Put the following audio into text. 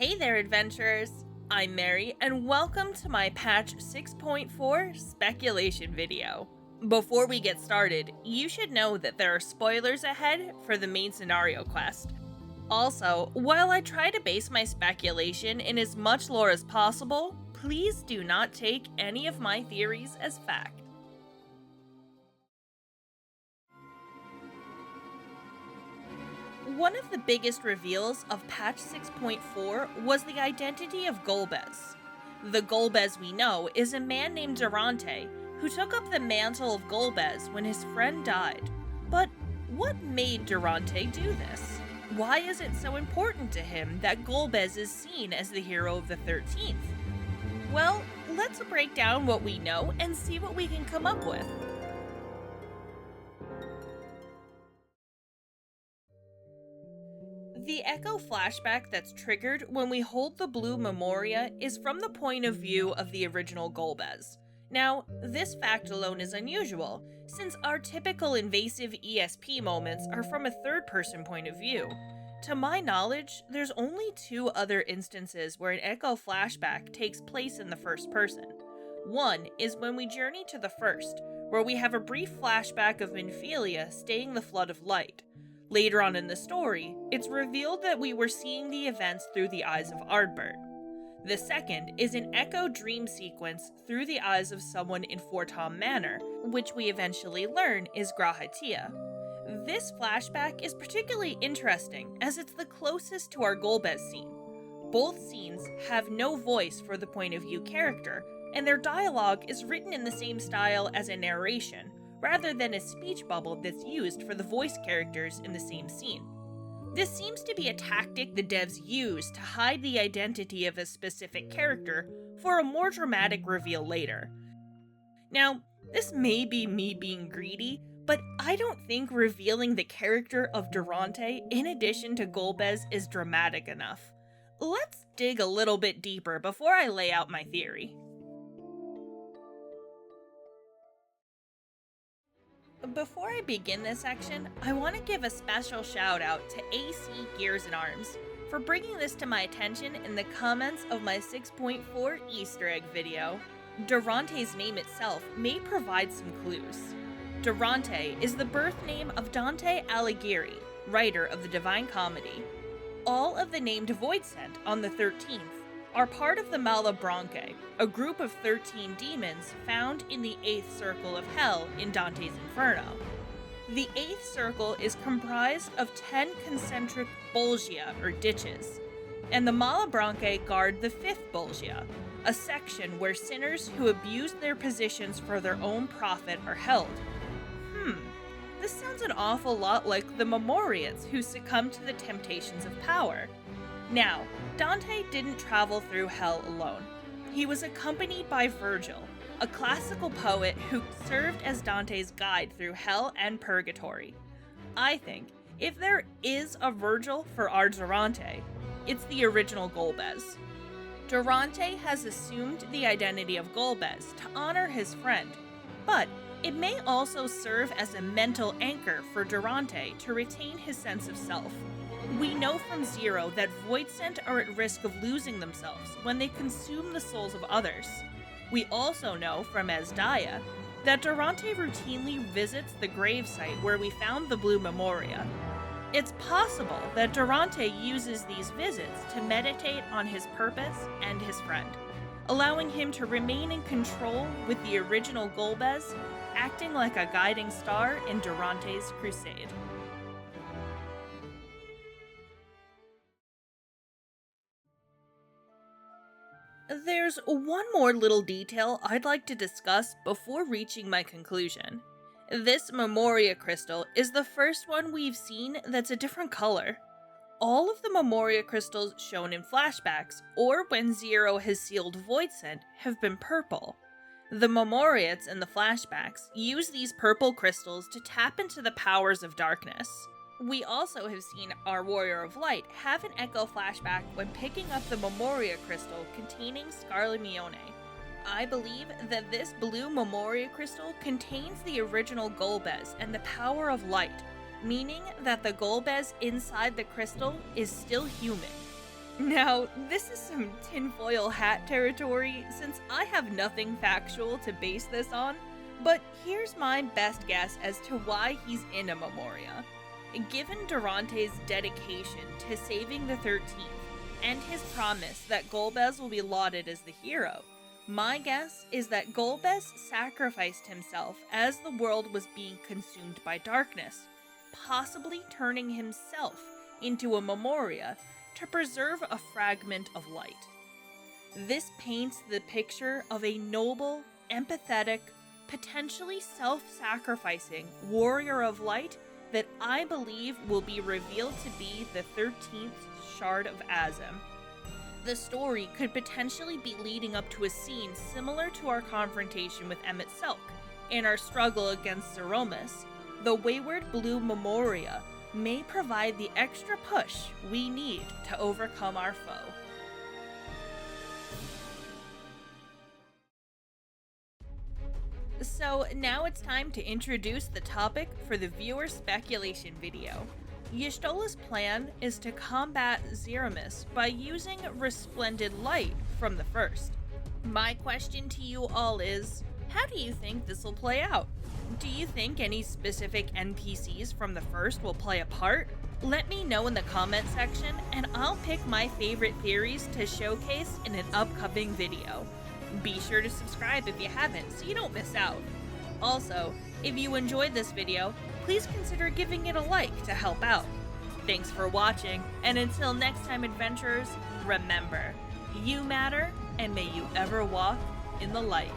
Hey there, adventurers! I'm Meri, and welcome to my patch 6.4 speculation video. Before we get started, you should know that there are spoilers ahead for the main scenario quest. Also, while I try to base my speculation in as much lore as possible, please do not take any of my theories as fact. One of the biggest reveals of patch 6.4 was the identity of Golbez. The Golbez we know is a man named Durante, who took up the mantle of Golbez when his friend died. But what made Durante do this? Why is it so important to him that Golbez is seen as the hero of the 13th? Well, let's break down what we know and see what we can come up with. The echo flashback that's triggered when we hold the blue memoria is from the point of view of the original Golbez. Now, this fact alone is unusual, since our typical invasive ESP moments are from a third-person point of view. To my knowledge, there's only two other instances where an echo flashback takes place in the first person. One is when we journey to the first, where we have a brief flashback of Minfilia staying the flood of light. Later on in the story, it's revealed that we were seeing the events through the eyes of Ardbert. The second is an echo dream sequence through the eyes of someone in Fortom Manor, which we eventually learn is Grahatia. This flashback is particularly interesting as it's the closest to our Golbez scene. Both scenes have no voice for the point of view character, and their dialogue is written in the same style as a narration, rather than a speech bubble that's used for the voice characters in the same scene. This seems to be a tactic the devs use to hide the identity of a specific character for a more dramatic reveal later. Now, this may be me being greedy, but I don't think revealing the character of Durante in addition to Golbez is dramatic enough. Let's dig a little bit deeper before I lay out my theory. Before I begin this section, I want to give a special shout out to AC Gears and Arms for bringing this to my attention in the comments of my 6.4 Easter egg video. Durante's name itself may provide some clues. Durante is the birth name of Dante Alighieri, writer of the Divine Comedy. All of the named Voidsent on the 13th are part of the Meri.png, a group of 13 demons found in the 8th circle of hell in Dante's Inferno. The 8th circle is comprised of 10 concentric bolgia, or ditches, and the Meri.png guard the 5th bolgia, a section where sinners who abused their positions for their own profit are held. This sounds an awful lot like the Memoriats who succumbed to the temptations of power. Now, Dante didn't travel through hell alone. He was accompanied by Virgil, a classical poet who served as Dante's guide through hell and purgatory. I think, if there is a Virgil for our Durante, it's the original Golbez. Durante has assumed the identity of Golbez to honor his friend, but it may also serve as a mental anchor for Durante to retain his sense of self. We know from Zero that Voidsent are at risk of losing themselves when they consume the souls of others. We also know from Esdaya that Durante routinely visits the gravesite where we found the Blue Memoria. It's possible that Durante uses these visits to meditate on his purpose and his friend, allowing him to remain in control with the original Golbez acting like a guiding star in Durante's crusade. There's one more little detail I'd like to discuss before reaching my conclusion. This Memoria crystal is the first one we've seen that's a different color. All of the Memoria crystals shown in flashbacks, or when Zero has sealed Voidsent, have been purple. The Memoriats in the flashbacks use these purple crystals to tap into the powers of darkness. We also have seen our Warrior of Light have an echo flashback when picking up the Memoria crystal containing Scarlamione. I believe that this blue Memoria crystal contains the original Golbez and the power of light, meaning that the Golbez inside the crystal is still human. Now, this is some tinfoil hat territory since I have nothing factual to base this on, but here's my best guess as to why he's in a Memoria. Given Durante's dedication to saving the 13th and his promise that Golbez will be lauded as the hero, my guess is that Golbez sacrificed himself as the world was being consumed by darkness, possibly turning himself into a Memoria to preserve a fragment of light. This paints the picture of a noble, empathetic, potentially self-sacrificing warrior of light that I believe will be revealed to be the 13th Shard of Azem. The story could potentially be leading up to a scene similar to our confrontation with Emmett Selk and our struggle against Zeromus. The Wayward Blue Memoria may provide the extra push we need to overcome our foe. So now it's time to introduce the topic for the viewer speculation video. Y'shtola's plan is to combat Zeromus by using resplendent light from the first. My question to you all is, how do you think this will play out? Do you think any specific NPCs from the first will play a part? Let me know in the comment section and I'll pick my favorite theories to showcase in an upcoming video. Be sure to subscribe if you haven't so you don't miss out. Also, if you enjoyed this video, please consider giving it a like to help out. Thanks for watching, and until next time adventurers, remember, you matter and may you ever walk in the light.